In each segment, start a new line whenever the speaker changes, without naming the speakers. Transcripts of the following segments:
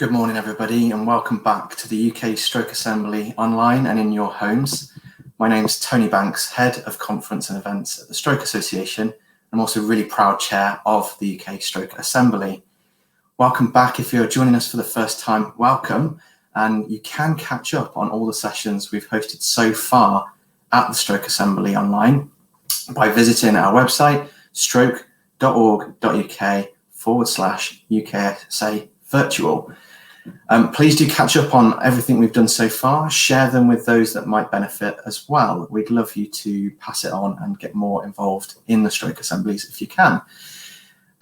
Good morning, everybody, and welcome back to the UK Stroke Assembly online and in your homes. My name is Tony Banks, Head of Conference and Events at the Stroke Association. I'm also really proud Chair of the UK Stroke Assembly. Welcome back. If you're joining us for the first time, welcome. And you can catch up on all the sessions we've hosted so far at the Stroke Assembly online by visiting our website, stroke.org.uk/UKSA virtual. Please do catch up on everything we've done so far, share them with those that might benefit as well. We'd love you to pass it on and get more involved in the Stroke Assemblies if you can.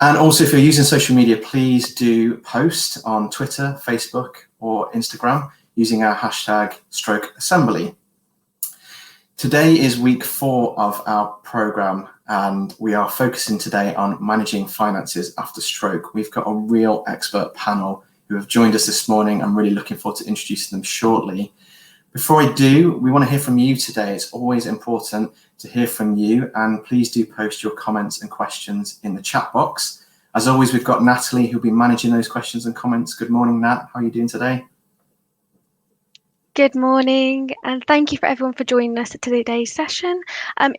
And also, if you're using social media, please do post on Twitter, Facebook or Instagram using our hashtag Stroke Assembly. Today is week 4 of our programme, and we are focusing today on managing finances after stroke. We've got a real expert panel who have joined us this morning. I'm really looking forward to introducing them shortly. Before I do, we want to hear from you today. It's always important to hear from you, and please do post your comments and questions in the chat box. As always, we've got Natalie who'll be managing those questions and comments. Good morning, Nat. How are you doing today?
Good morning, and thank you for everyone for joining us at today's session.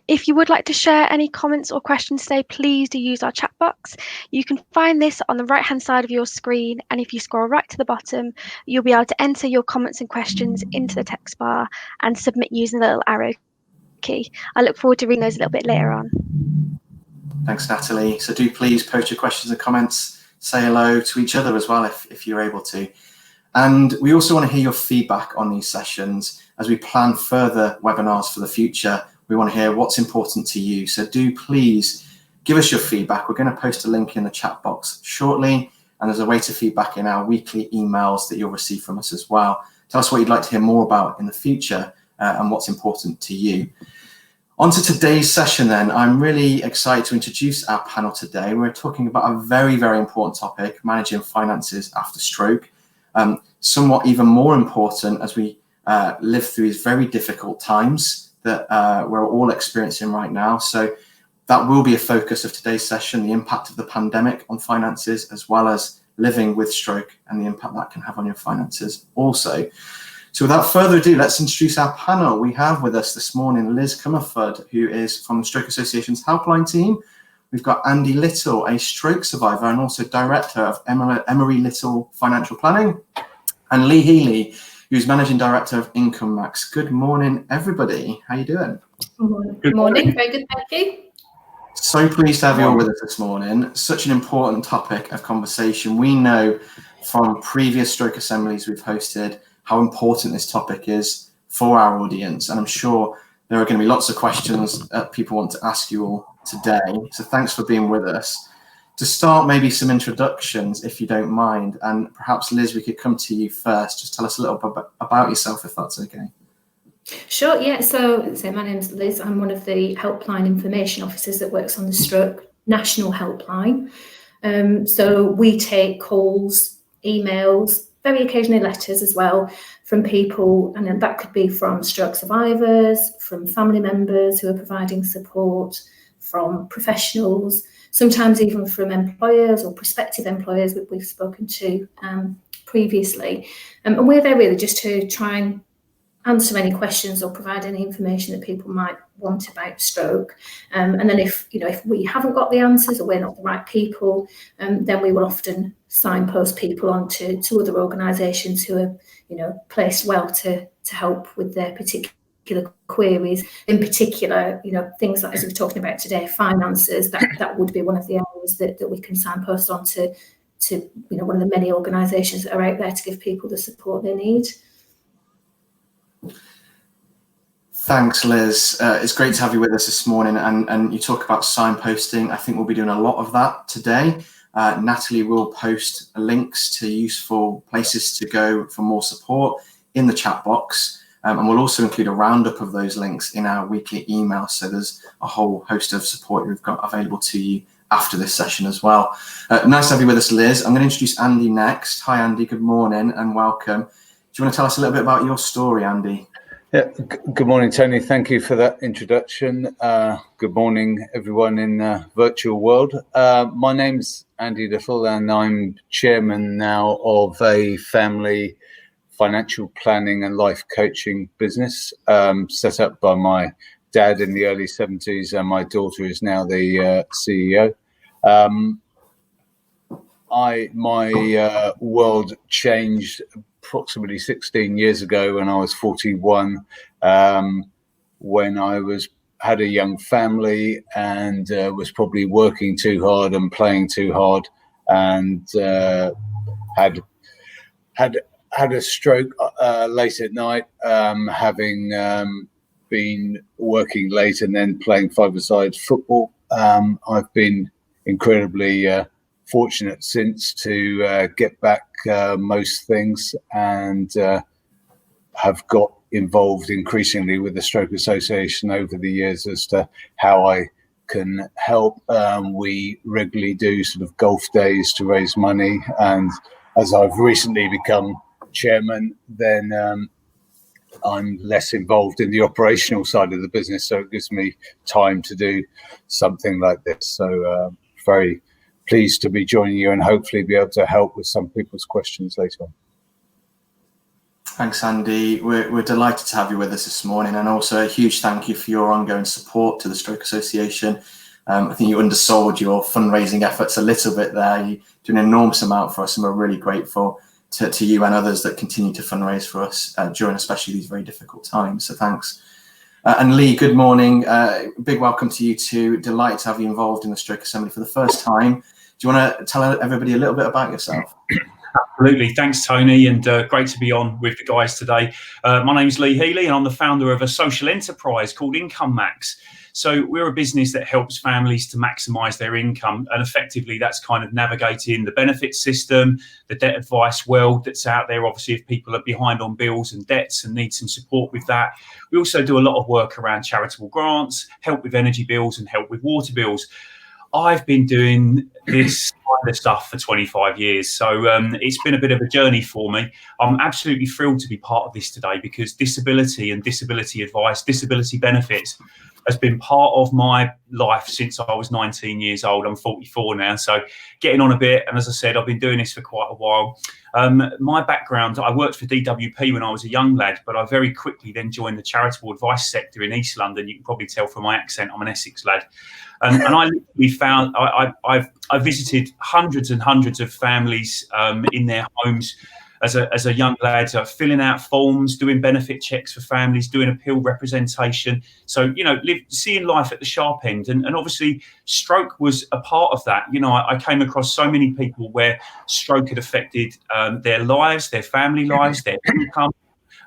If you would like to share any comments or questions today, please do use our chat box. You can find this on the right hand side of your screen, and if you scroll right to the bottom, you'll be able to enter your comments and questions into the text bar and submit using the little arrow key. I look forward to reading those a little bit later on.
Thanks, Natalie. So do please post your questions and comments, say hello to each other as well if you're able to. And we also want to hear your feedback on these sessions as we plan further webinars for the future. We want to hear what's important to you. So do please give us your feedback. We're going to post a link in the chat box shortly, and there's a way to feedback in our weekly emails that you'll receive from us as well. Tell us what you'd like to hear more about in the future and what's important to you. On to today's session then. I'm really excited to introduce our panel today. We're talking about a very, very important topic, managing finances after stroke. Somewhat even more important as we live through these very difficult times that we're all experiencing right now. So that will be a focus of today's session, the impact of the pandemic on finances, as well as living with stroke and the impact that can have on your finances also. So without further ado, let's introduce our panel. We have with us this morning Liz Comerford, who is from the Stroke Association's helpline team. We've got Andy Little, a stroke survivor and also director of Emery Little Financial Planning, and Lee Healy, who's managing director of Income Max. Good morning, everybody. How are you doing?
Good morning. Very good, thank you.
So pleased to have you all with us this morning. Such an important topic of conversation. We know from previous stroke assemblies we've hosted how important this topic is for our audience, and I'm sure there are going to be lots of questions that people want to ask you all today. So thanks for being with us. To start, maybe some introductions, if you don't mind, and perhaps Liz, we could come to you first. Just tell us a little bit about yourself, if that's okay.
Sure, yeah. So my name's Liz. I'm one of the helpline information officers that works on the Stroke National Helpline. So we take calls, emails, very occasionally letters as well from people, and then that could be from stroke survivors, from family members who are providing support, from professionals, sometimes even from employers or prospective employers that we've spoken to previously. And we're there really just to try and answer any questions or provide any information that people might want about stroke. And then if we haven't got the answers or we're not the right people, then we will often signpost people on to other organisations who are placed well to help with their particular queries. In particular, things like, as we're talking about today, finances, that would be one of the areas that we can signpost on to one of the many organisations that are out there to give people the support they need.
Thanks, Liz. It's great to have you with us this morning, and you talk about signposting. I think we'll be doing a lot of that today. Natalie will post links to useful places to go for more support in the chat box. And we'll also include a roundup of those links in our weekly email. So there's a whole host of support we've got available to you after this session as well. Nice to have you with us, Liz. I'm going to introduce Andy next. Hi, Andy. Good morning and welcome. Do you want to tell us a little bit about your story, Andy?
Yeah. Good morning, Tony. Thank you for that introduction. Good morning, everyone in the virtual world. My name's Andy Little, and I'm chairman now of a family financial planning and life coaching business set up by my dad in the early 70s, and my daughter is now the CEO. My world changed approximately 16 years ago when I was 41, when I had a young family and was probably working too hard and playing too hard, and had a stroke late at night, having been working late and then playing five-a-side football. I've been incredibly fortunate since to get back most things, and have got involved increasingly with the Stroke Association over the years as to how I can help. We regularly do sort of golf days to raise money, and as I've recently become chairman, then I'm less involved in the operational side of the business, so it gives me time to do something like this. So very pleased to be joining you and hopefully be able to help with some people's questions later on.
Thanks, Andy. We're delighted to have you with us this morning, and also a huge thank you for your ongoing support to the Stroke Association. I think you undersold your fundraising efforts a little bit there. You do an enormous amount for us, and we're really grateful to you and others that continue to fundraise for us during especially these very difficult times. So thanks. And Lee, good morning. Big welcome to you too. Delighted to have you involved in the Stroke Assembly for the first time. Do you want to tell everybody a little bit about yourself?
Absolutely. Thanks, Tony, and great to be on with the guys today. My name's Lee Healy, and I'm the founder of a social enterprise called Income Max. So we're a business that helps families to maximise their income, and effectively that's kind of navigating the benefits system, the debt advice world that's out there, obviously, if people are behind on bills and debts and need some support with that. We also do a lot of work around charitable grants, help with energy bills and help with water bills. I've been doing this kind of stuff for 25 years, so it's been a bit of a journey for me. I'm absolutely thrilled to be part of this today, because disability and disability advice, disability benefits, has been part of my life since I was 19 years old. I'm 44 now, so getting on a bit. And as I said, I've been doing this for quite a while. My background, I worked for DWP when I was a young lad, but I very quickly then joined the charitable advice sector in East London. You can probably tell from my accent, I'm an Essex lad. And I literally found, I visited hundreds and hundreds of families in their homes as a young lad, filling out forms, doing benefit checks for families, doing appeal representation. So, you know, seeing life at the sharp end. And obviously stroke was a part of that. You know, I came across so many people where stroke had affected their lives, their family lives, their income.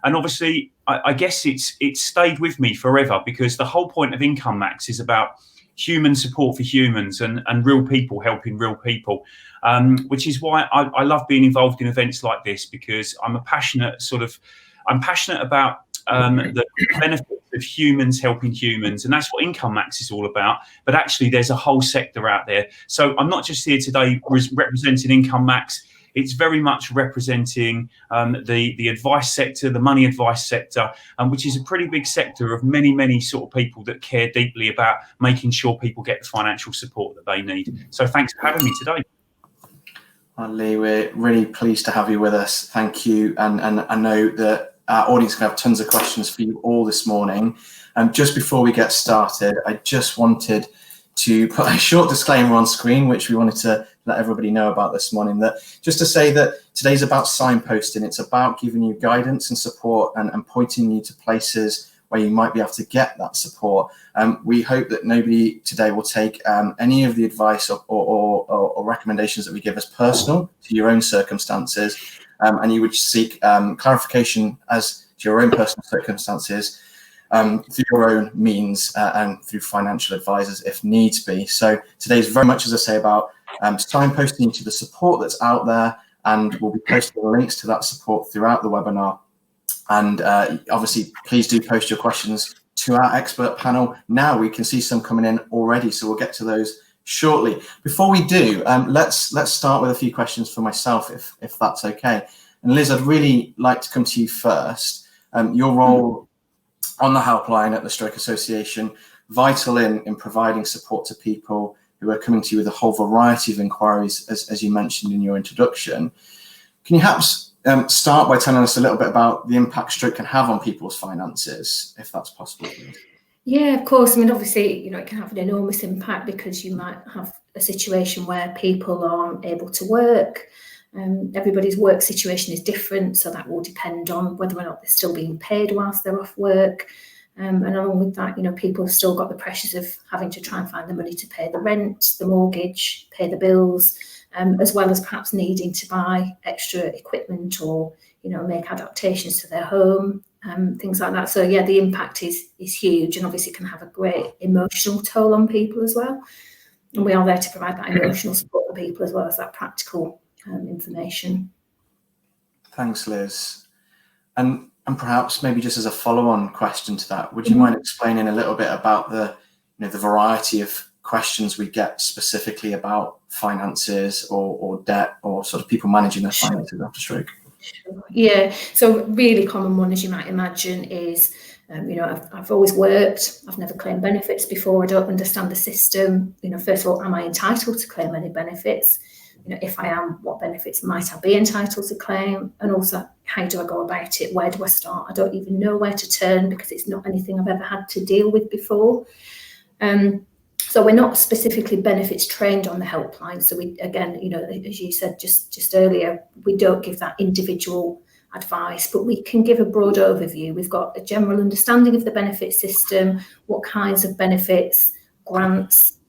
And obviously, I guess it's stayed with me forever, because the whole point of Income Max is about human support for humans and real people helping real people, which is why I love being involved in events like this, because I'm passionate about the benefits of humans helping humans, and that's what Income Max is all about. But actually there's a whole sector out there, so I'm not just here today representing Income Max. It's very much representing the advice sector, the money advice sector, which is a pretty big sector of many sort of people that care deeply about making sure people get the financial support that they need. So thanks for having me today.
Well, Lee, we're really pleased to have you with us. Thank you. And I know that our audience can have tons of questions for you all this morning. Just before we get started, I just wanted to put a short disclaimer on screen, which we wanted to let everybody know about this morning, that just to say that today's about signposting. It's about giving you guidance and support and pointing you to places where you might be able to get that support. We hope that nobody today will take any of the advice or recommendations that we give as personal to your own circumstances, and you would seek clarification as to your own personal circumstances through your own means and through financial advisors if needs be. So today is very much, as I say, about signposting to the support that's out there, and we'll be posting links to that support throughout the webinar. And obviously, please do post your questions to our expert panel. Now we can see some coming in already, so we'll get to those shortly. Before we do, let's start with a few questions for myself, if that's okay. And Liz, I'd really like to come to you first. Your role on the helpline at the Stroke Association, vital in providing support to people who are coming to you with a whole variety of inquiries, as you mentioned in your introduction. Can you perhaps start by telling us a little bit about the impact stroke can have on people's finances, if that's possible, please?
Yeah, of course. I mean, obviously, it can have an enormous impact because you might have a situation where people aren't able to work. Everybody's work situation is different, so that will depend on whether or not they're still being paid whilst they're off work. And along with that, people have still got the pressures of having to try and find the money to pay the rent, the mortgage, pay the bills, as well as perhaps needing to buy extra equipment or, make adaptations to their home, things like that. So yeah, the impact is huge, and obviously can have a great emotional toll on people as well. And we are there to provide that emotional support for people as well as that practical information.
Thanks, Liz. And perhaps maybe just as a follow-on question to that, would you mind explaining a little bit about the variety of questions we get specifically about finances or debt, or sort of people managing their finances after stroke?
Sure. Yeah, so a really common one, as you might imagine, is I've always worked, I've never claimed benefits before, I don't understand the system. First of all, am I entitled to claim any benefits? If I am, what benefits might I be entitled to claim? And also, how do I go about it? Where do I start? I don't even know where to turn because it's not anything I've ever had to deal with before. So we're not specifically benefits trained on the helpline. So we, again, as you said just earlier, we don't give that individual advice, but we can give a broad overview. We've got a general understanding of the benefit system, what kinds of benefits, grants,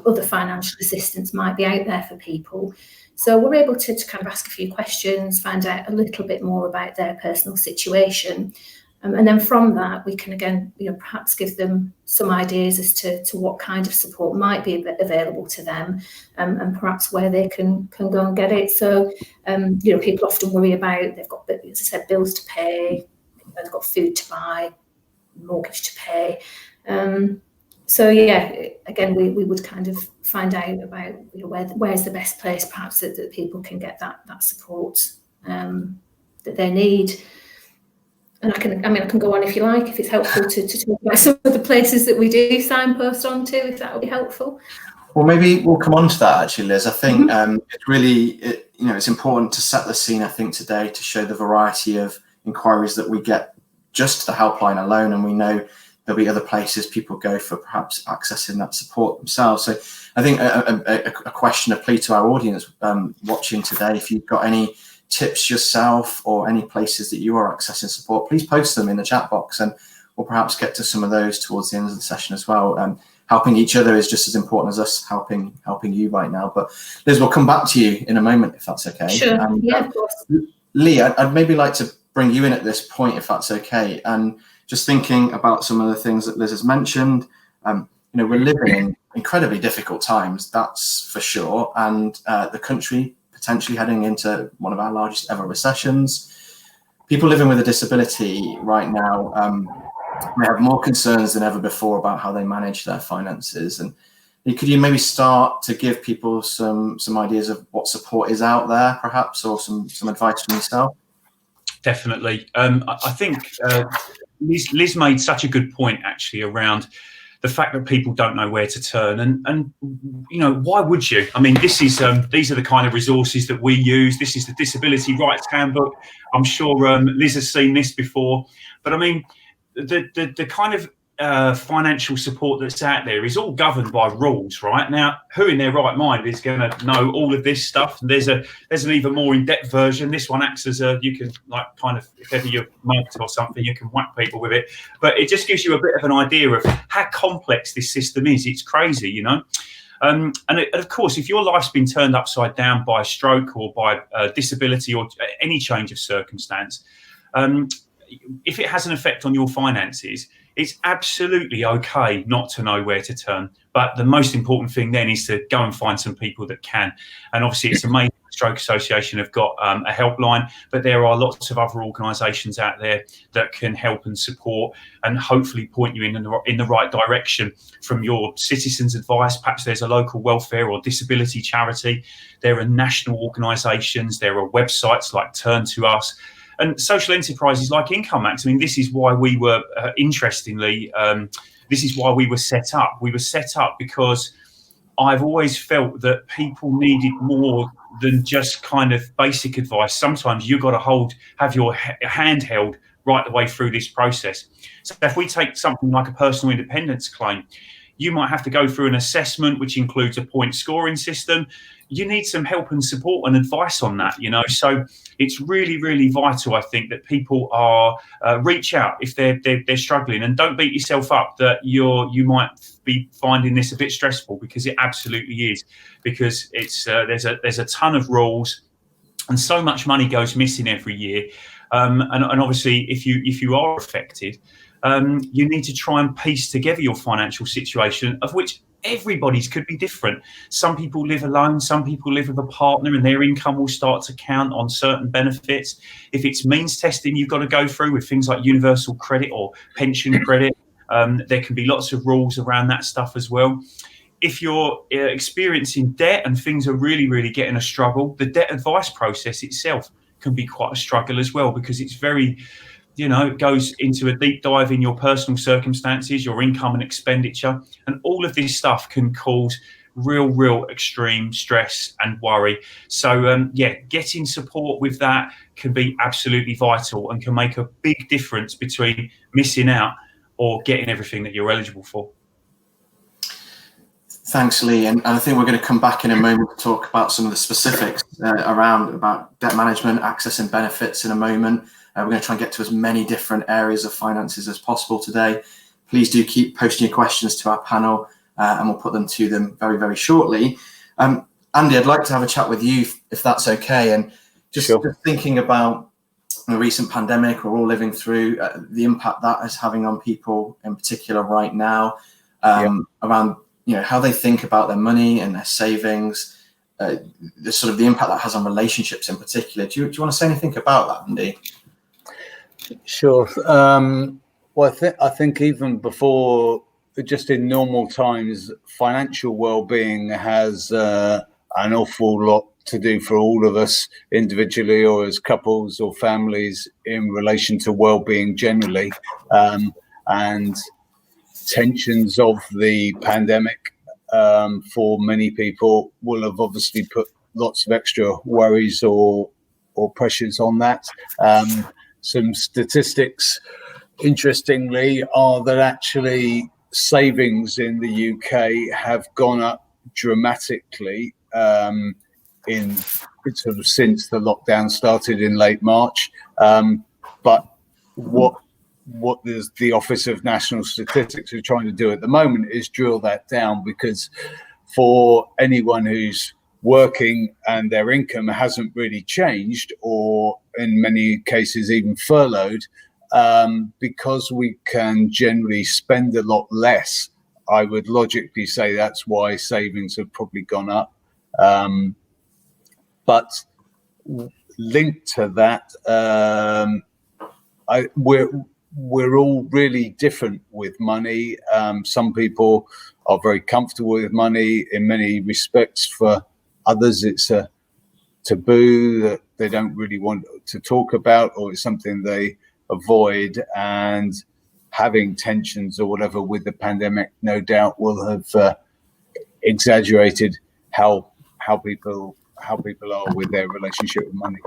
other financial assistance might be out there for people. So we're able to kind of ask a few questions, find out a little bit more about their personal situation. And then from that, we can, again, perhaps give them some ideas as to what kind of support might be available to them, and perhaps where they can go and get it. So, people often worry about, they've got, as I said, bills to pay, they've got food to buy, mortgage to pay. So yeah, again, we would kind of find out about where's the best place, perhaps that people can get that support that they need. And I can go on if you like, if it's helpful to talk about some of the places that we do signpost onto, if that would be helpful.
Well, maybe we'll come on to that actually, Liz. I think it's really, it's important to set the scene, I think, today to show the variety of inquiries that we get just to the helpline alone. And we know there'll be other places people go for perhaps accessing that support themselves. So I think a question, a plea to our audience watching today, if you've got any tips yourself or any places that you are accessing support, please post them in the chat box, and we'll perhaps get to some of those towards the end of the session as well. Helping each other is just as important as us helping you right now. But Liz, we'll come back to you in a moment, if that's okay.
Sure. Yeah, of course.
Lee, I'd maybe like to bring you in at this point, if that's okay. And just thinking about some of the things that Liz has mentioned, we're living in incredibly difficult times, that's for sure. And the country potentially heading into one of our largest ever recessions. People living with a disability right now may have more concerns than ever before about how they manage their finances. And could you maybe start to give people some ideas of what support is out there, perhaps, or some advice from yourself?
Definitely. I think Liz made such a good point actually around the fact that people don't know where to turn, and why would you? I mean, these are the kind of resources that we use. This is the Disability Rights Handbook. I'm sure Liz has seen this before, but I mean, the kind of financial support that's out there is all governed by rules, right? Now, who in their right mind is going to know all of this stuff? There's an even more in-depth version. This one acts as you can, like, kind of, if ever you're mugged or something, you can whack people with it. But it just gives you a bit of an idea of how complex this system is. It's crazy, And of course, if your life's been turned upside down by a stroke or by disability or any change of circumstance, if it has an effect on your finances, it's absolutely okay not to know where to turn. But the most important thing then is to go and find some people that can. And obviously, it's amazing. Stroke Association have got a helpline, but there are lots of other organisations out there that can help and support and hopefully point you in the right direction from your citizens' advice. Perhaps there's a local welfare or disability charity. There are national organisations. There are websites like Turn to Us. And social enterprises like Income Max. I mean, this is why we were, this is why we were set up. We were set up because I've always felt that people needed more than just kind of basic advice. Sometimes you've got to have your hand held right the way through this process. So if we take something like a personal independence claim, you might have to go through an assessment, which includes a point scoring system. You need some help and support and advice on that, So it's really, really vital, I think, that people are reach out if they're struggling, and don't beat yourself up that you might be finding this a bit stressful, because it absolutely is. Because it's there's a ton of rules, and so much money goes missing every year. And obviously, if you are affected, you need to try and piece together your financial situation, of which everybody's could be different. Some people live alone, some people live with a partner, and their income will start to count on certain benefits. If it's means testing you've got to go through with things like universal credit or pension credit, there can be lots of rules around that stuff as well. If you're experiencing debt and things are really, really getting a struggle, the debt advice process itself can be quite a struggle as well, because it's very, it goes into a deep dive in your personal circumstances, your income and expenditure, and all of this stuff can cause real extreme stress and worry. So getting support with that can be absolutely vital and can make a big difference between missing out or getting everything that you're eligible for.
Thanks, Lee. And I think we're going to come back in a moment to talk about some of the specifics about debt management, access and benefits in a moment. We're going to try and get to as many different areas of finances as possible today. Please do keep posting your questions to our panel, and we'll put them to them very, very shortly. Andy, I'd like to have a chat with you if that's okay. And just thinking about the recent pandemic we're all living through, the impact that is having on people in particular right now, around how they think about their money and their savings, the sort of the impact that has on relationships in particular. Do you want to say anything about that, Andy?
Sure. Well, I think even before, just in normal times, financial well-being has an awful lot to do for all of us individually or as couples or families in relation to well-being generally. And tensions of the pandemic for many people will have obviously put lots of extra worries or pressures on that. Some statistics, interestingly, are that actually savings in the UK have gone up dramatically in sort of since the lockdown started in late March. But what the Office of National Statistics are trying to do at the moment is drill that down, because for anyone who's working and their income hasn't really changed, or in many cases even furloughed, because we can generally spend a lot less, I would logically say that's why savings have probably gone up. But linked to that, we're all really different with money. Some people are very comfortable with money in many respects. For others, it's a taboo that they don't really want to talk about, or it's something they avoid. And having tensions or whatever with the pandemic, no doubt, will have exaggerated how people are with their relationship with money.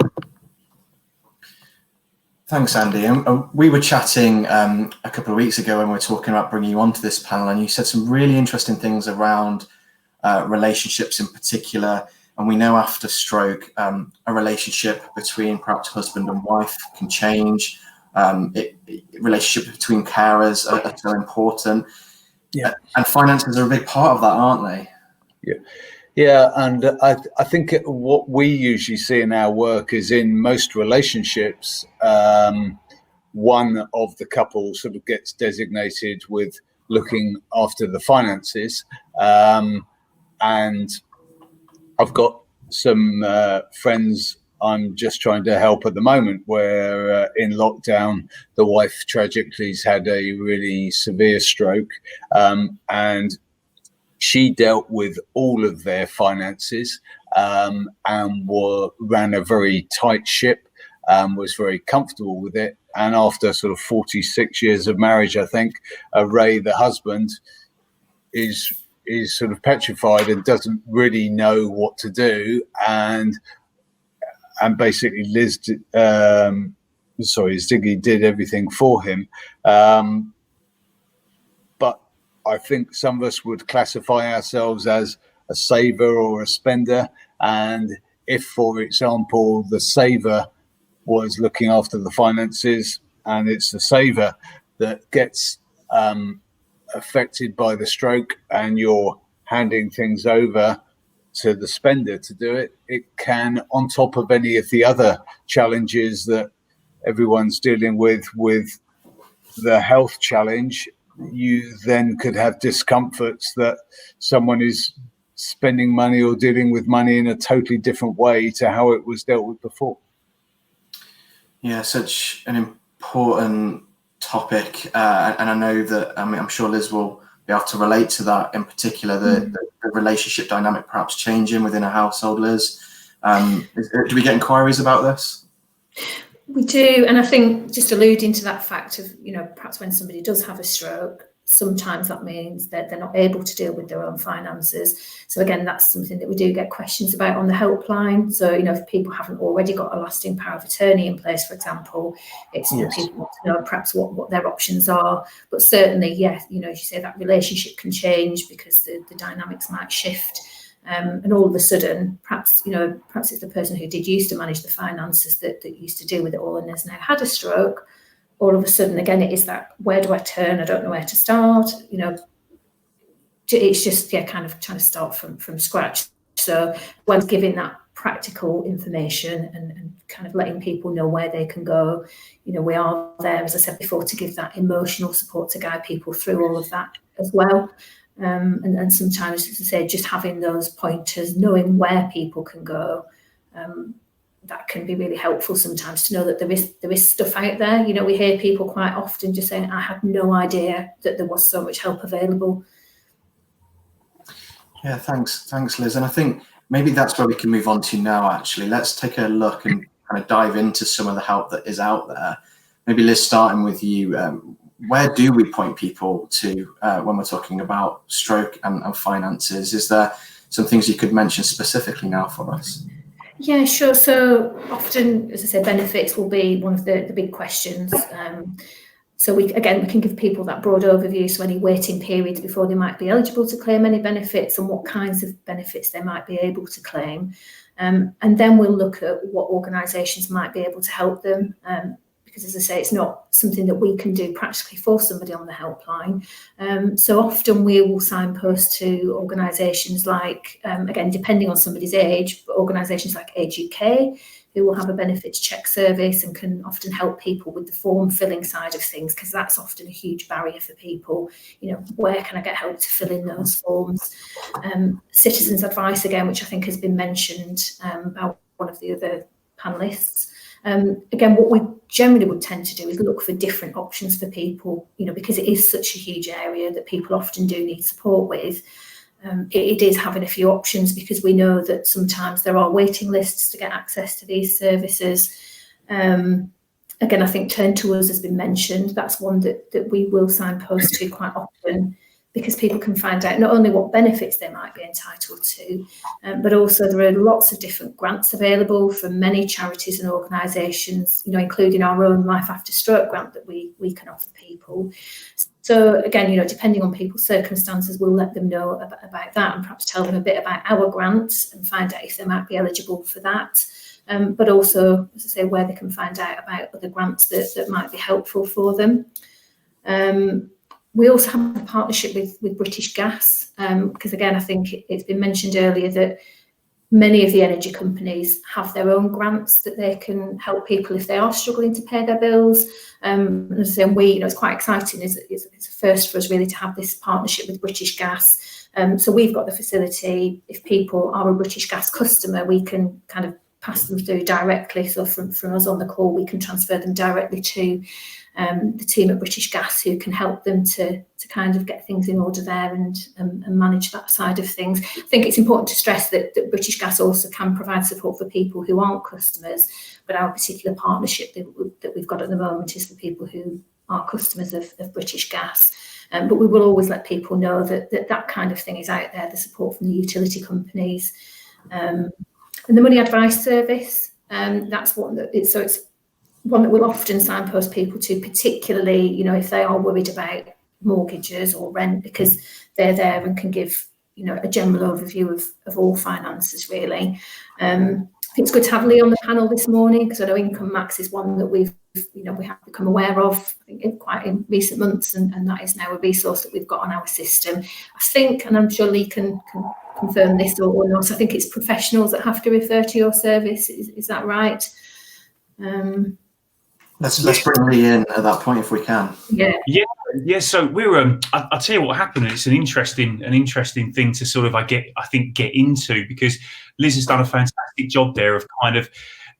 Thanks, Andy. And we were chatting a couple of weeks ago when we were talking about bringing you onto this panel, and you said some really interesting things around relationships in particular. And we know after stroke, a relationship between perhaps husband and wife can change. Relationships between carers are so important. Yeah. And finances are a big part of that, aren't they?
Yeah. Yeah, and I think what we usually see in our work is in most relationships, one of the couple sort of gets designated with looking after the finances. And I've got some friends I'm just trying to help at the moment where in lockdown, the wife tragically has had a really severe stroke, and she dealt with all of their finances and ran a very tight ship, was very comfortable with it. And after sort of 46 years of marriage, I think, Ray, the husband, is is sort of petrified and doesn't really know what to do, and basically Ziggy did everything for him. But I think some of us would classify ourselves as a saver or a spender. And if, for example, the saver was looking after the finances and it's the saver that gets affected by the stroke and you're handing things over to the spender to do it, it can, on top of any of the other challenges that everyone's dealing with the health challenge, you then could have discomforts that someone is spending money or dealing with money in a totally different way to how it was dealt with before.
Yeah, such an important topic, and I know that, I'm sure Liz will be able to relate to that, in particular, the relationship dynamic perhaps changing within a household. Liz, do we get inquiries about this?
We do, and I think just alluding to that fact of, perhaps when somebody does have a stroke, sometimes that means that they're not able to deal with their own finances. So again, that's something that we do get questions about on the helpline. So, if people haven't already got a lasting power of attorney in place, for example, it's people want to know perhaps what their options are. But certainly, yes, as you say, that relationship can change because the dynamics might shift. And all of a sudden, perhaps it's the person who did used to manage the finances that used to deal with it all and has now had a stroke. All of a sudden, again, it is that, where do I turn? I don't know where to start. It's just, kind of trying to start from scratch. So when giving that practical information and kind of letting people know where they can go, we are there, as I said before, to give that emotional support to guide people through all of that as well. And sometimes, as I say, just having those pointers, knowing where people can go, that can be really helpful sometimes, to know that there is stuff out there. We hear people quite often just saying, I had no idea that there was so much help available.
Yeah, thanks, Liz. And I think maybe that's where we can move on to now, actually. Let's take a look and kind of dive into some of the help that is out there. Maybe Liz, starting with you, where do we point people to when we're talking about stroke and finances? Is there some things you could mention specifically now for us?
Yeah, sure. So often, as I say, benefits will be one of the big questions. So we can give people that broad overview, so any waiting periods before they might be eligible to claim any benefits and what kinds of benefits they might be able to claim. And then we'll look at what organisations might be able to help them. Because, as I say, it's not something that we can do practically for somebody on the helpline. So often we will signpost to organisations like, again, depending on somebody's age, but organisations like Age UK, who will have a benefits check service and can often help people with the form filling side of things, because that's often a huge barrier for people. Where can I get help to fill in those forms? Citizens Advice, again, which I think has been mentioned by one of the other panellists. Again, what we generally would tend to do is look for different options for people, because it is such a huge area that people often do need support with. It is having a few options, because we know that sometimes there are waiting lists to get access to these services. Again, I think Turn to Us has been mentioned. That's one that we will signpost to quite often, because people can find out not only what benefits they might be entitled to, but also there are lots of different grants available from many charities and organisations, including our own Life After Stroke grant that we can offer people. So again, depending on people's circumstances, we'll let them know about that and perhaps tell them a bit about our grants and find out if they might be eligible for that. But also, as I say, where they can find out about other grants that might be helpful for them. We also have a partnership with British Gas, because again, I think it's been mentioned earlier that many of the energy companies have their own grants that they can help people if they are struggling to pay their bills. And it's quite exciting. It's a first for us really to have this partnership with British Gas. So we've got the facility. If people are a British Gas customer, we can kind of pass them through directly. So from us on the call, we can transfer them directly to the team at British Gas, who can help them to kind of get things in order there and manage that side of things. I think it's important to stress that British Gas also can provide support for people who aren't customers, but our particular partnership that we've got at the moment is for people who are customers of British Gas. But we will always let people know that kind of thing is out there, the support from the utility companies. And the money advice service, that's one that it's one that we'll often signpost people to, particularly, if they are worried about mortgages or rent, because they're there and can give, a general overview of all finances, really. I think it's good to have Lee on the panel this morning, because I know Income Max is one that we have become aware of, I think, quite in recent months, and that is now a resource that we've got on our system. I think, and I'm sure Lee can confirm this or not, I think it's professionals that have to refer to your service. Is that right?
Let's bring Lee in at that point if we can.
Yeah. So we're I'll tell you what happened. It's an interesting thing to sort of I think get into, because Liz has done a fantastic job there of kind of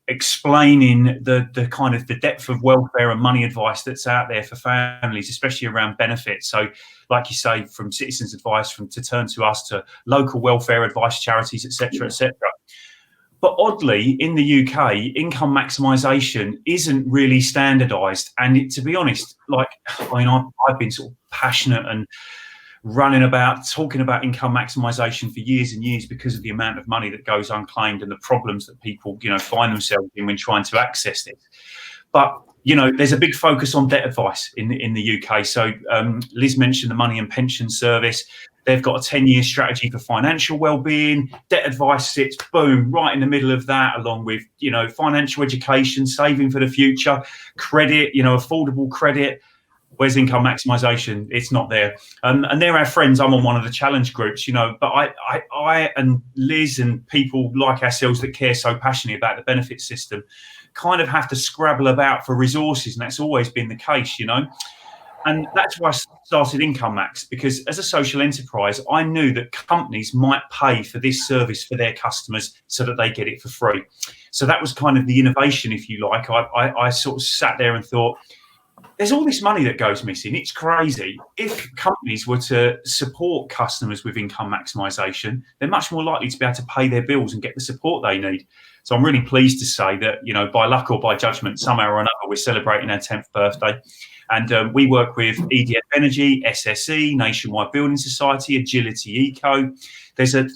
explaining the kind of the depth of welfare and money advice that's out there for families, especially around benefits. So, like you say, from citizens advice, to turn to us, to local welfare advice charities, etc., etc. But oddly, in the UK, income maximisation isn't really standardised. And to be honest, I've been sort of passionate and running about talking about income maximisation for years and years, because of the amount of money that goes unclaimed and the problems that people, find themselves in when trying to access it. But there's a big focus on debt advice in the UK. So Liz mentioned the Money and Pension Service. They've got a 10-year strategy for financial well-being. Debt advice sits, boom, right in the middle of that, along with, financial education, saving for the future, credit, affordable credit. Where's income maximisation? It's not there. And they're our friends. I'm on one of the challenge groups, but I and Liz and people like ourselves that care so passionately about the benefit system kind of have to scrabble about for resources. And that's always been the case, And that's why I started Income Max, because as a social enterprise, I knew that companies might pay for this service for their customers so that they get it for free. So that was kind of the innovation, if you like. I sort of sat there and thought, there's all this money that goes missing. It's crazy. If companies were to support customers with income maximisation, they're much more likely to be able to pay their bills and get the support they need. So I'm really pleased to say that, by luck or by judgment, somehow or another, we're celebrating our 10th birthday. And we work with EDF Energy, SSE, Nationwide Building Society, Agility Eco. There's a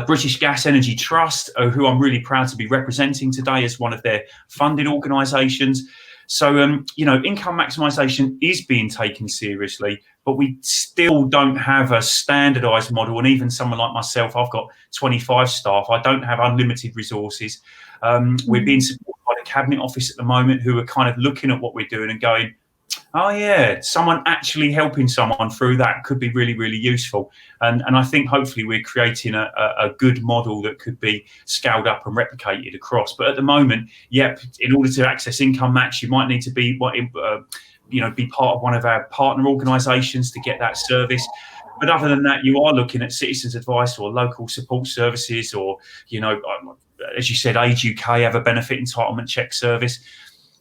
British Gas Energy Trust, who I'm really proud to be representing today as one of their funded organisations. So, income maximisation is being taken seriously, but we still don't have a standardised model. And even someone like myself, I've got 25 staff. I don't have unlimited resources. We're being supported by the Cabinet Office at the moment, who are kind of looking at what we're doing and going, oh yeah, someone actually helping someone through that could be really, really useful. And I think hopefully we're creating a good model that could be scaled up and replicated across. But at the moment, in order to access Income Max, you might need to be part of one of our partner organisations to get that service. But other than that, you are looking at citizens advice or local support services, or, as you said, Age UK have a benefit entitlement check service.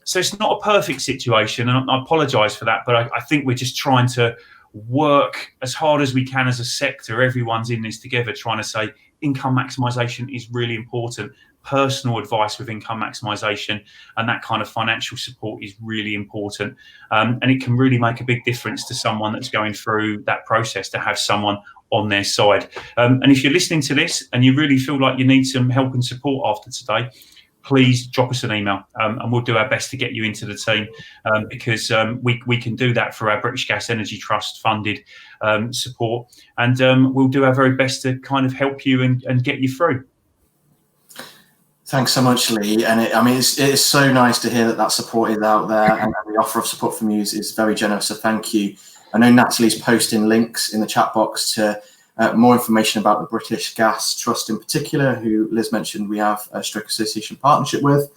So it's not a perfect situation, and I apologise for that, but I think we're just trying to work as hard as we can as a sector. Everyone's in this together, trying to say income maximisation is really important. Personal advice with income maximisation and that kind of financial support is really important. And it can really make a big difference to someone that's going through that process, to have someone on their side. And if you're listening to this and you really feel like you need some help and support after today, please drop us an email, and we'll do our best to get you into the team, because we can do that for our British Gas Energy Trust funded support, and we'll do our very best to kind of help you and get you through.
Thanks so much, Lee. And it's so nice to hear that support is out there, and the offer of support from you is very generous. So thank you. I know Natalie's posting links in the chat box to more information about the British Gas Trust in particular, who Liz mentioned we have a Stroke Association partnership with.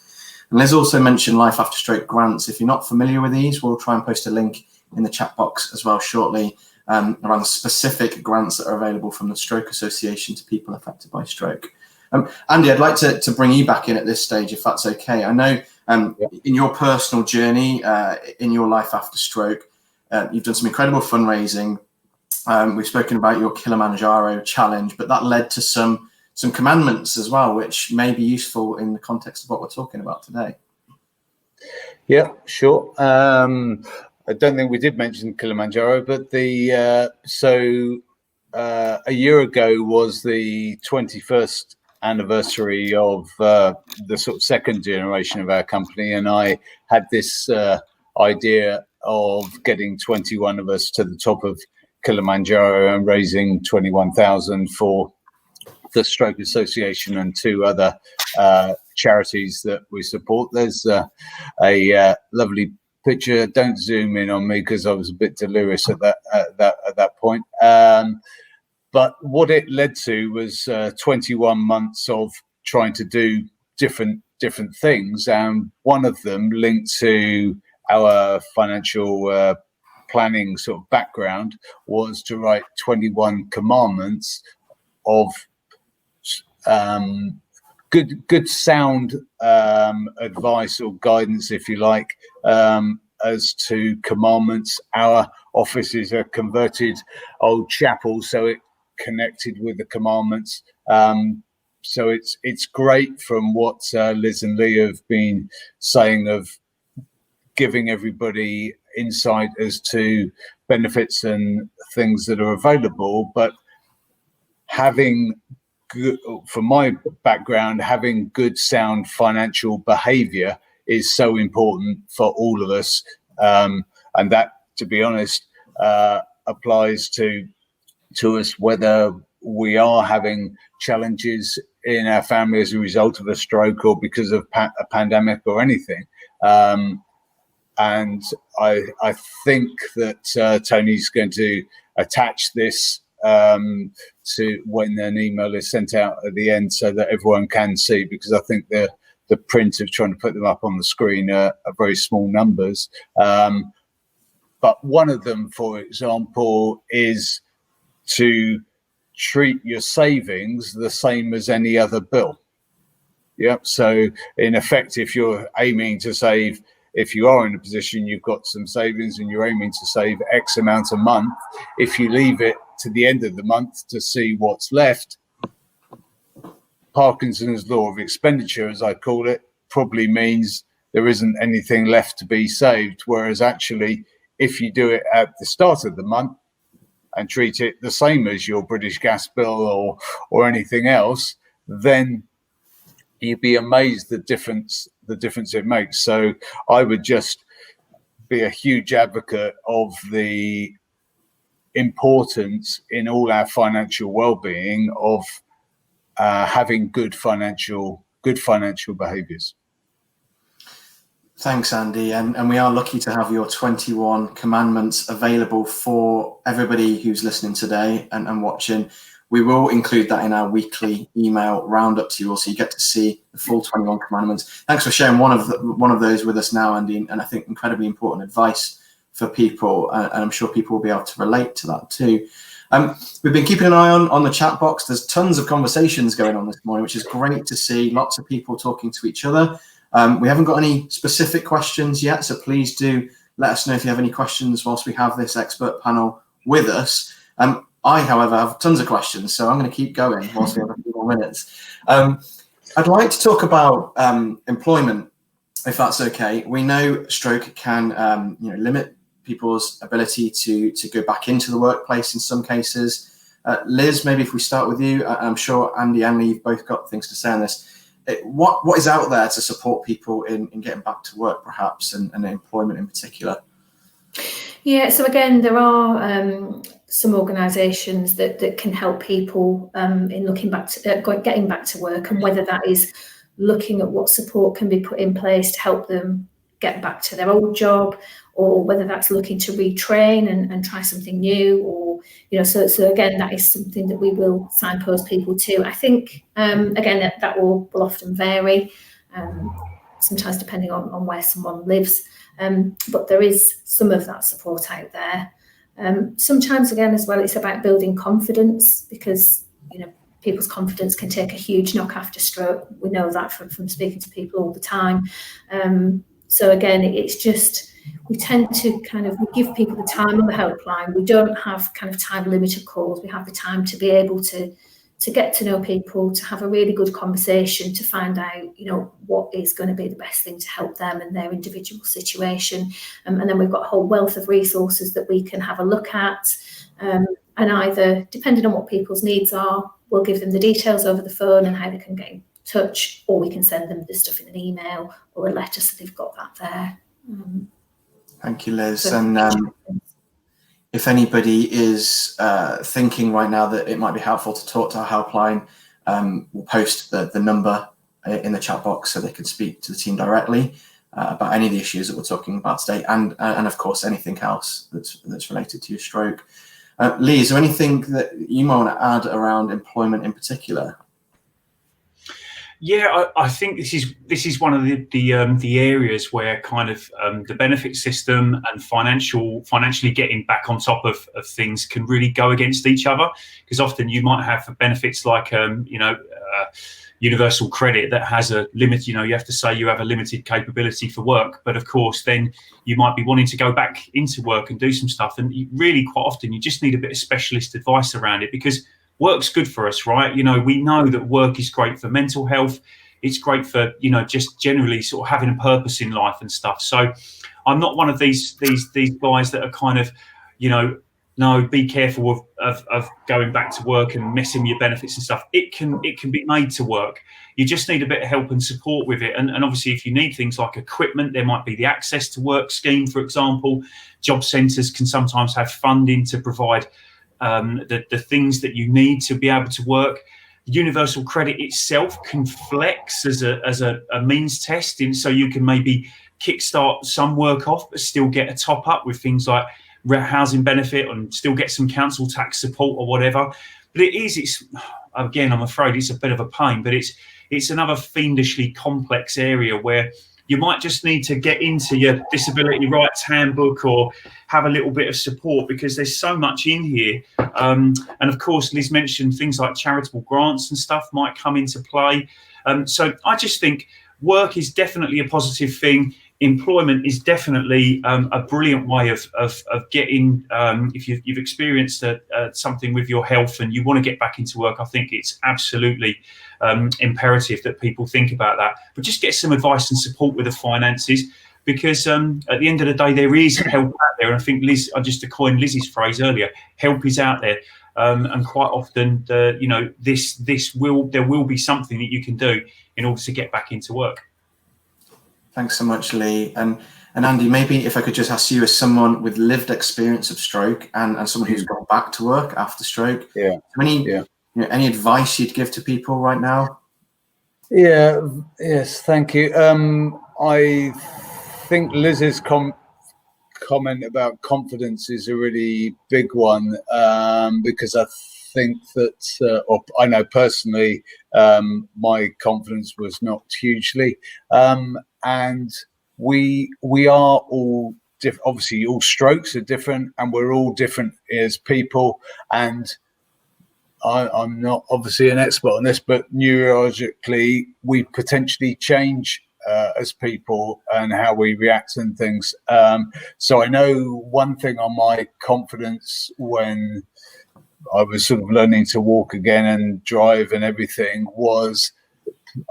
And Liz also mentioned Life After Stroke grants. If you're not familiar with these, we'll try and post a link in the chat box as well shortly, around the specific grants that are available from the Stroke Association to people affected by stroke. Andy, I'd like to bring you back in at this stage, if that's okay. I know in your personal journey, in your life after stroke, you've done some incredible fundraising. We've spoken about your Kilimanjaro challenge, but that led to some commandments as well, which may be useful in the context of what we're talking about today.
Yeah, sure. I don't think we did mention Kilimanjaro, but a year ago was the 21st anniversary of the sort of second generation of our company, and I had this idea of getting 21 of us to the top of Kilimanjaro and raising 21,000 for the Stroke Association and 2 other charities that we support. There's a lovely picture. Don't zoom in on me because I was a bit delirious at that point. But what it led to was 21 months of trying to do different things, and one of them linked to our financial planning sort of background was to write 21 commandments of good sound advice or guidance, if you like, as to commandments. Our offices are converted old chapels, so it connected with the commandments. So it's great from what Liz and Lee have been saying of giving everybody insight as to benefits and things that are available, but having good, from my background, having good sound financial behavior is so important for all of us, and that, to be honest, applies to us whether we are having challenges in our family as a result of a stroke or because of a pandemic or anything. And I think that Tony's going to attach this to when an email is sent out at the end so that everyone can see, because I think the print of trying to put them up on the screen are very small numbers. But one of them, for example, is to treat your savings the same as any other bill. Yep. So in effect, if you're aiming to save, if you are in a position you've got some savings and you're aiming to save X amount a month, if you leave it to the end of the month to see what's left, Parkinson's law of expenditure, as I call it, probably means there isn't anything left to be saved. Whereas actually, if you do it at the start of the month and treat it the same as your British gas bill or anything else, then you'd be amazed the difference it makes. So I would just be a huge advocate of the importance in all our financial well-being of having good financial behaviours.
Thanks, Andy. And we are lucky to have your 21 commandments available for everybody who's listening today and watching. We will include that in our weekly email roundup to you all, so you get to see the full 21 commandments. Thanks for sharing one of those with us now, Andy, and I think incredibly important advice for people, and I'm sure people will be able to relate to that too. We've been keeping an eye on the chat box. There's tons of conversations going on this morning, which is great to see. Lots of people talking to each other. We haven't got any specific questions yet, so please do let us know if you have any questions whilst we have this expert panel with us. I, however, have tons of questions, so I'm going to keep going whilst we have a few more minutes. I'd like to talk about employment, if that's okay. We know stroke can limit people's ability to go back into the workplace in some cases. Liz, maybe if we start with you, I'm sure Andy and Lee, you've both got things to say on this. What is out there to support people in getting back to work, perhaps, and employment in particular?
Yeah, so again, there are some organisations that can help people in looking back to getting back to work, and whether that is looking at what support can be put in place to help them get back to their old job, or whether that's looking to retrain and try something new, or so again, that is something that we will signpost people to. I think again that will often vary, sometimes depending on where someone lives, but there is some of that support out there. Sometimes again as well, it's about building confidence, because people's confidence can take a huge knock after stroke. We know that from speaking to people all the time. So again, it's just, we tend to we give people the time on the helpline. We don't have kind of time limited calls. We have the time to be able to to get to know people, to have a really good conversation, to find out, what is going to be the best thing to help them and their individual situation. And then we've got a whole wealth of resources that we can have a look at. And either, depending on what people's needs are, we'll give them the details over the phone and how they can get in touch, or we can send them the stuff in an email or a letter so they've got that there.
Thank you, Liz. And if anybody is thinking right now that it might be helpful to talk to our helpline, we'll post the number in the chat box so they can speak to the team directly about any of the issues that we're talking about today, and of course anything else that's related to your stroke. Lee, is there anything that you might want to add around employment in particular?
Yeah, I think this is one of the areas where kind of the benefit system and financially getting back on top of things can really go against each other, because often you might have benefits like universal credit that has a limit. You have to say you have a limited capability for work, but of course then you might be wanting to go back into work and do some stuff, and really quite often you just need a bit of specialist advice around it, because work's good for us, right? We know that work is great for mental health. It's great for, just generally sort of having a purpose in life and stuff. So I'm not one of these guys that are kind of, no, be careful of going back to work and messing with your benefits and stuff. It can be made to work. You just need a bit of help and support with it. And obviously, if you need things like equipment, there might be the Access to Work scheme, for example. Job centres can sometimes have funding to provide the things that you need to be able to work. Universal credit itself can flex as a means test, so you can maybe kickstart some work off but still get a top up with things like housing benefit and still get some council tax support or whatever. But it's again, I'm afraid it's a bit of a pain, but it's another fiendishly complex area where you might just need to get into your disability rights handbook or have a little bit of support, because there's so much in here. And of course, Liz mentioned things like charitable grants and stuff might come into play. So I just think work is definitely a positive thing. Employment is definitely a brilliant way of getting, if you've experienced something with your health and you want to get back into work, I think it's absolutely imperative that people think about that. But just get some advice and support with the finances, because at the end of the day, there is help out there. And I think Liz, just to coin Liz's phrase earlier, help is out there. And quite often, there will be something that you can do in order to get back into work.
Thanks so much, Lee. And Andy, maybe if I could just ask you, as someone with lived experience of stroke and someone who's gone back to work after stroke, any advice you'd give to people right now?
Yes, thank you. I think Liz's comment about confidence is a really big one, because I think that, or I know personally, my confidence was not hugely, and we are all different. Obviously, all strokes are different, and we're all different as people. And I'm not obviously an expert on this, but neurologically, we potentially change as people and how we react and things. So I know one thing on my confidence when I was sort of learning to walk again and drive and everything was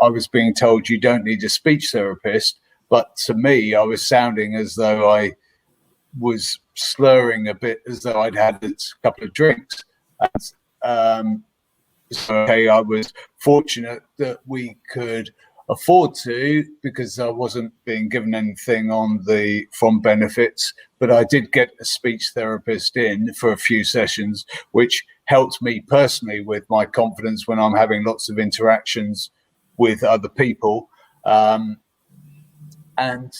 I was being told you don't need a speech therapist. But to me, I was sounding as though I was slurring a bit, as though I'd had a couple of drinks. And, I was fortunate that we could afford to, because I wasn't being given anything from benefits, but I did get a speech therapist in for a few sessions, which helped me personally with my confidence when I'm having lots of interactions with other people. And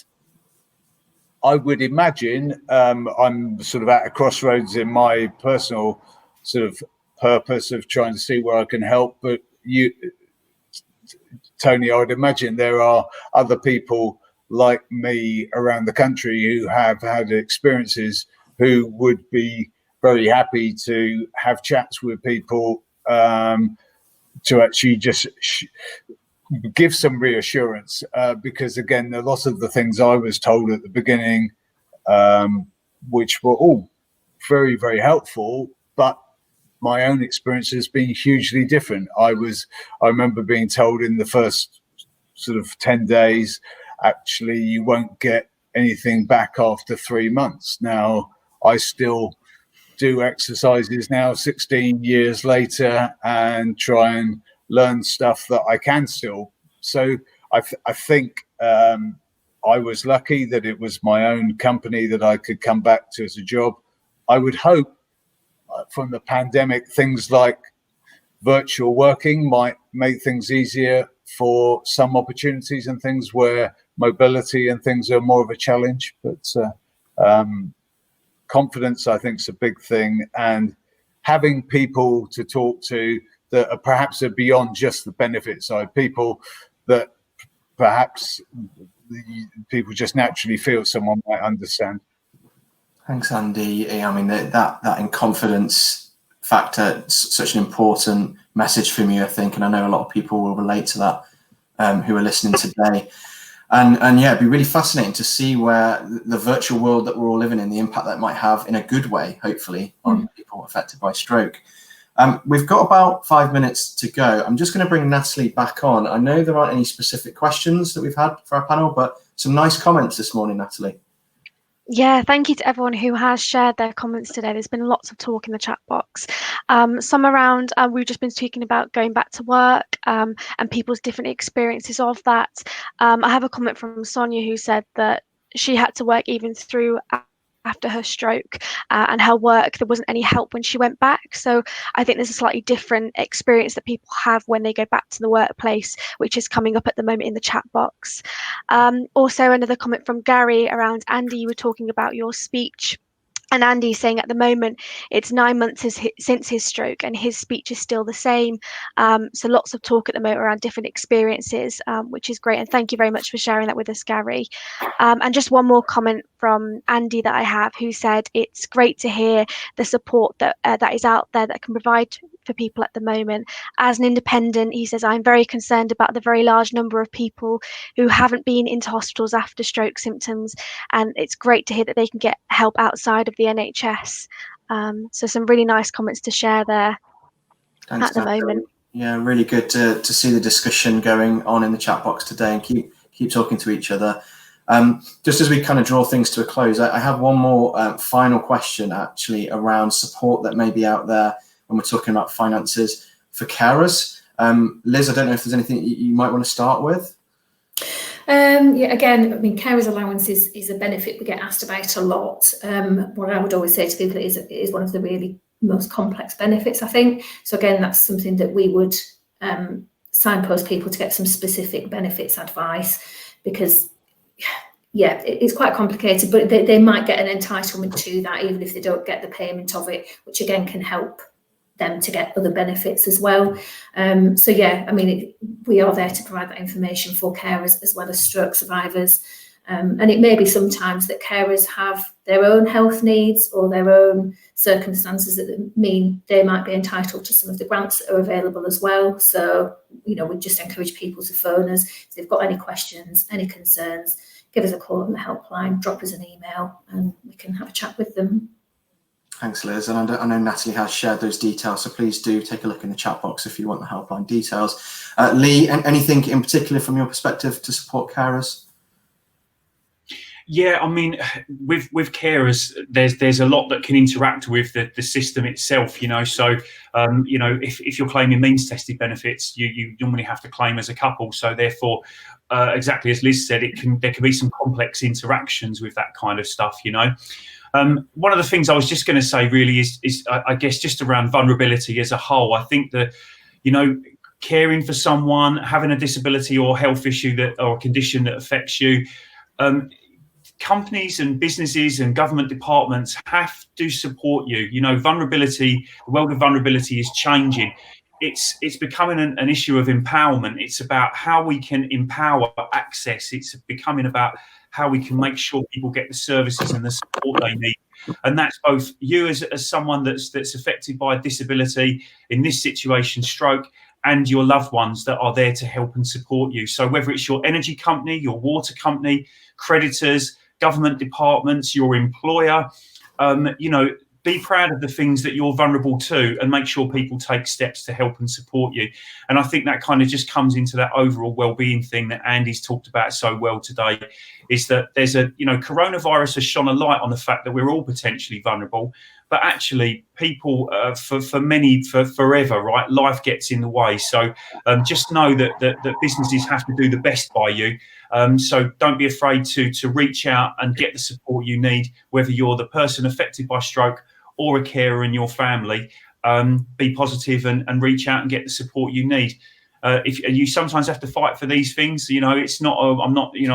I would imagine I'm sort of at a crossroads in my personal sort of purpose of trying to see where I can help. But you, Tony, I would imagine there are other people like me around the country who have had experiences who would be very happy to have chats with people to actually just give some reassurance, because again, a lot of the things I was told at the beginning, which were all very, very helpful, but my own experience has been hugely different. I remember being told in the first sort of 10 days, actually, you won't get anything back after 3 months. Now, I still do exercises now 16 years later and try and learn stuff that I can still. So I think I was lucky that it was my own company that I could come back to as a job. I would hope from the pandemic, things like virtual working might make things easier for some opportunities and things where mobility and things are more of a challenge. But confidence, I think, is a big thing, and having people to talk to that are perhaps beyond just the benefit side, people that perhaps people just naturally feel someone might understand.
Thanks, Andy. I mean, that in confidence factor, such an important message from you, I think, and I know a lot of people will relate to that who are listening today. And yeah, it'd be really fascinating to see where the virtual world that we're all living in, the impact that might have in a good way, hopefully, on people affected by stroke. We've got about 5 minutes to go. I'm just going to bring Natalie back on. I know there aren't any specific questions that we've had for our panel, but some nice comments this morning, Natalie.
Yeah, thank you to everyone who has shared their comments today. There's been lots of talk in the chat box. Some around, we've just been speaking about going back to work and people's different experiences of that. I have a comment from Sonia who said that she had to work even through after her stroke and her work, there wasn't any help when she went back. So I think there's a slightly different experience that people have when they go back to the workplace, which is coming up at the moment in the chat box. Also, another comment from Gary around Andy, you were talking about your speech. And Andy saying at the moment, it's 9 months since his stroke and his speech is still the same. So lots of talk at the moment around different experiences, which is great. And thank you very much for sharing that with us, Gary. And just one more comment from Andy that I have, who said, it's great to hear the support that is out there that can provide for people at the moment. As an independent, he says, I'm very concerned about the very large number of people who haven't been into hospitals after stroke symptoms. And it's great to hear that they can get help outside of the NHS. So some really nice comments to share there.
Thanks,
at the moment.
Yeah, really good to see the discussion going on in the chat box today and keep talking to each other. Just as we kind of draw things to a close, I have one more final question actually around support that may be out there when we're talking about finances for carers. Liz, I don't know if there's anything you might want to start with.
Yeah, again, I mean, carers allowance is a benefit we get asked about a lot. What I would always say to people is one of the really most complex benefits, I think. So again, that's something that we would signpost people to get some specific benefits advice, because yeah, it's quite complicated, but they might get an entitlement to that even if they don't get the payment of it, which again can help them to get other benefits as well. So yeah, I mean, we are there to provide that information for carers as well as stroke survivors. And it may be sometimes that carers have their own health needs or their own circumstances that mean they might be entitled to some of the grants that are available as well. So, you know, we just encourage people to phone us if they've got any questions, any concerns, give us a call on the helpline, drop us an email, and we can have a chat with them.
Thanks, Liz. And I know Natalie has shared those details, so please do take a look in the chat box if you want the helpline details. Lee, anything in particular from your perspective to support carers?
Yeah, I mean, with carers, there's a lot that can interact with the system itself, you know. So, you know, if you're claiming means tested benefits, you normally have to claim as a couple. So therefore, exactly as Liz said, there can be some complex interactions with that kind of stuff, you know. One of the things I was just going to say really is I guess just around vulnerability as a whole. I think that, you know, caring for someone, having a disability or health issue or a condition that affects you, companies and businesses and government departments have to support you. You know, vulnerability, the world of vulnerability is changing. It's becoming an issue of empowerment. It's about how we can empower access. It's becoming about how we can make sure people get the services and the support they need. And that's both you as someone that's affected by a disability, in this situation, stroke, and your loved ones that are there to help and support you. So whether it's your energy company, your water company, creditors, government departments, your employer, you know, be proud of the things that you're vulnerable to, and make sure people take steps to help and support you. And I think that kind of just comes into that overall well-being thing that Andy's talked about so well today, is that there's coronavirus has shone a light on the fact that we're all potentially vulnerable, but actually people for many forever, right? Life gets in the way. So just know that businesses have to do the best by you. So don't be afraid to reach out and get the support you need, whether you're the person affected by stroke or a carer in your family. Be positive and reach out and get the support you need. If you sometimes have to fight for these things, it's not. I'm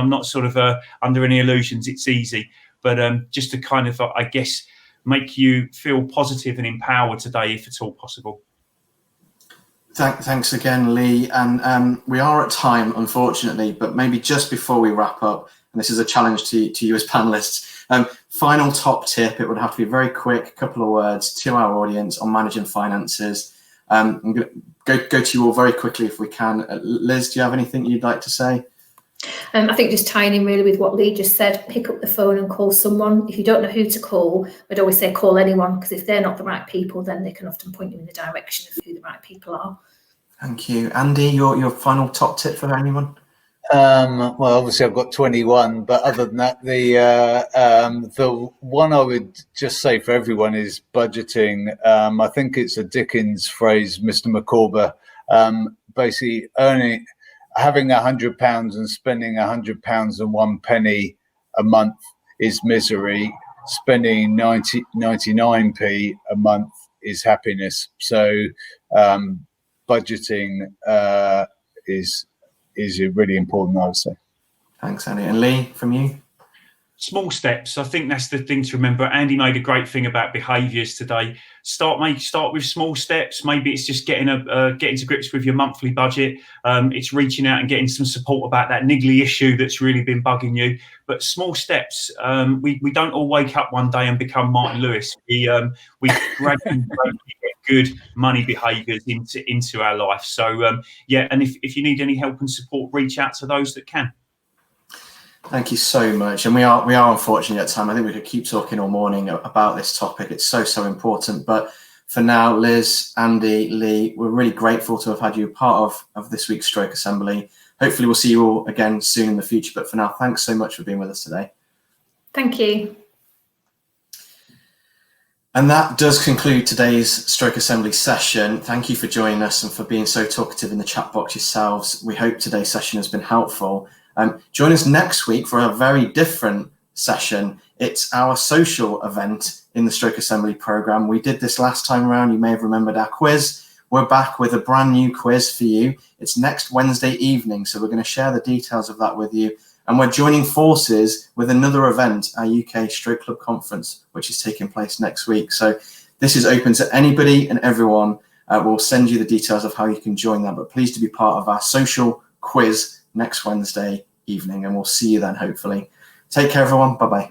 not sort of under any illusions. It's easy, but just to kind of, I guess, make you feel positive and empowered today, if at all possible.
Thanks again, Lee. And we are at time, unfortunately, but maybe just before we wrap up, and this is a challenge to you as panelists, final top tip, it would have to be very quick, couple of words to our audience on managing finances. I'm going to go to you all very quickly if we can. Liz, do you have anything you'd like to say?
I think just tying in really with what Lee just said, pick up the phone and call someone. If you don't know who to call, I'd always say call anyone, because if they're not the right people, then they can often point you in the direction of who the right people are.
Thank you. Andy, your final top tip for anyone?
Well, obviously I've got 21, but other than that, the one I would just say for everyone is budgeting. I think it's a Dickens phrase, Mr. Micawber, basically having £100 and spending £100 and 1 penny a month is misery. Spending 99p a month is happiness. So budgeting is really important, I would say.
Thanks, Andy. And Lee, from you?
Small steps. I think that's the thing to remember. Andy made a great thing about behaviours today. Start with small steps. Maybe it's just getting to grips with your monthly budget. It's reaching out and getting some support about that niggly issue that's really been bugging you. But small steps. We don't all wake up one day and become Martin Lewis. We gradually get good money behaviours into our life. So and if you need any help and support, reach out to those that can.
Thank you so much. And we are unfortunately at time. I think we could keep talking all morning about this topic. It's so important. But for now, Liz, Andy, Lee, we're really grateful to have had you part of this week's Stroke Assembly. Hopefully we'll see you all again soon in the future. But for now, thanks so much for being with us today.
Thank you.
And that does conclude today's Stroke Assembly session. Thank you for joining us and for being so talkative in the chat box yourselves. We hope today's session has been helpful. Join us next week for a very different session. It's our social event in the Stroke Assembly programme. We did this last time around. You may have remembered our quiz. We're back with a brand new quiz for you. It's next Wednesday evening, so we're going to share the details of that with you. And we're joining forces with another event, our UK Stroke Club Conference, which is taking place next week. So this is open to anybody and everyone. We'll send you the details of how you can join that, but please to be part of our social quiz next Wednesday evening, and we'll see you then, hopefully. Take care, everyone. Bye-bye.